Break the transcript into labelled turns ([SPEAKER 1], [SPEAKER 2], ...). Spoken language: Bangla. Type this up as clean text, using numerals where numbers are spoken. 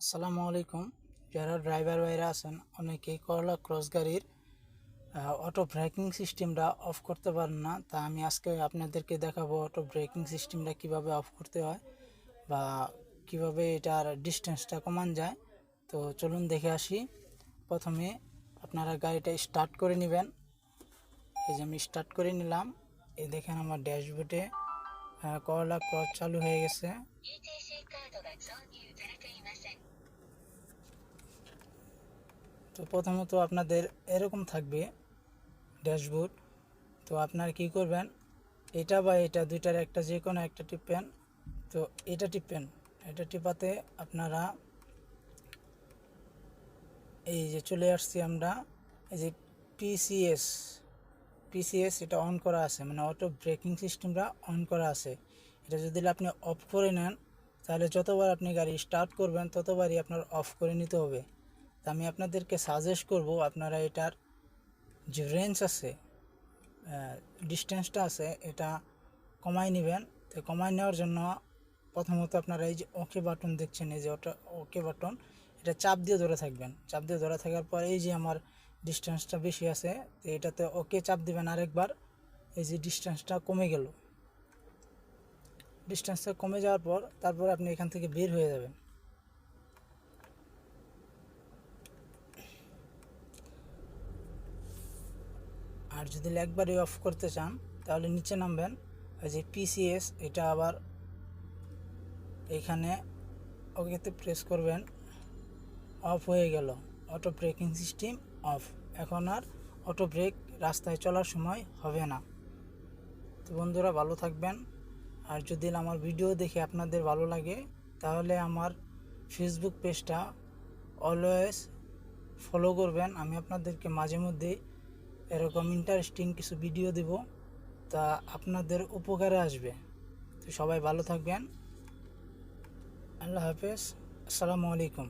[SPEAKER 1] আসসালামু আলাইকুম। যারা ড্রাইভার ভাইরা আছেন, অনেকেই করলা ক্রস গাড়ির অটো ব্রেকিং সিস্টেমটা অফ করতে পারেন না। তা আমি আজকে আপনাদেরকে দেখাবো অটো ব্রেকিং সিস্টেমটা কিভাবে অফ করতে হয় বা কিভাবে এটার ডিস্টেন্সটা কমান যায়। তো চলুন দেখে আসি। প্রথমে আপনারা গাড়িটা স্টার্ট করে নেবেন। এই যে আমি স্টার্ট করে নিলাম। এই দেখেন আমার ড্যাশবোর্ডে করলা ক্রস চালু হয়ে গেছে। তো প্রথমত আপনাদের এরকম থাকবে ড্যাশবোর্ড। তো আপনারা কি করবেন, এটা বা এটা দুইটার একটা যে কোনো একটা টিপবেন। তো এটা টিপবেন, এটা টিপাতে আপনারা এই যে চলে আসছি আমরা, এই যে পিসিএস পিসিএস এটা অন করা আছে, মানে অটো ব্রেকিং সিস্টেমটা অন করা আছে। এটা যদি আপনি অফ করে নেন তাহলে যতবার আপনি গাড়ি স্টার্ট করবেন ততবারই আপনার অফ করে নিতে হবে। তা আমি আপনাদেরকে সাজেস্ট করব আপনারা এটার যে রেঞ্জ আছে, ডিস্টেন্সটা আছে, এটা কমাই নেবেন। তো কমাই নেওয়ার জন্য প্রথমত আপনারা এই যে ওকে বাটন দেখছেন, এই যে ওকে বাটন, এটা চাপ দিয়ে ধরে থাকবেন। চাপ দিয়ে ধরে থাকার পর এই যে আমার ডিস্টেন্সটা বেশি আছে, তো এটাতে ওকে চাপ দিবেন আরেকবার। এই যে ডিস্টেন্সটা কমে গেল, ডিস্টেন্সটা কমে যাওয়ার পর তারপর আপনি এখান থেকে বের হয়ে যাবেন। আর যদি একবারই অফ করতে চান তাহলে নিচে নামবেন, এই যে পিসিএস এটা আবার এখানে ওকেতে প্রেস করবেন। অফ হয়ে গেল, অটো ব্রেকিং সিস্টেম অফ। এখন আর অটো ব্রেক রাস্তায় চলার সময় হবে না। তো বন্ধুরা ভালো থাকবেন। আর যদি আমার ভিডিও দেখে আপনাদের ভালো লাগে তাহলে আমার ফেসবুক পেজটা অলওয়েজ ফলো করবেন। আমি আপনাদেরকে মাঝে মধ্যে এরকম ইন্টারেস্টিং কিছু ভিডিও দেব, তা আপনাদের উপকারে আসবে। তো সবাই ভালো থাকবেন। আল্লাহ হাফেজ। আসসালামু আলাইকুম।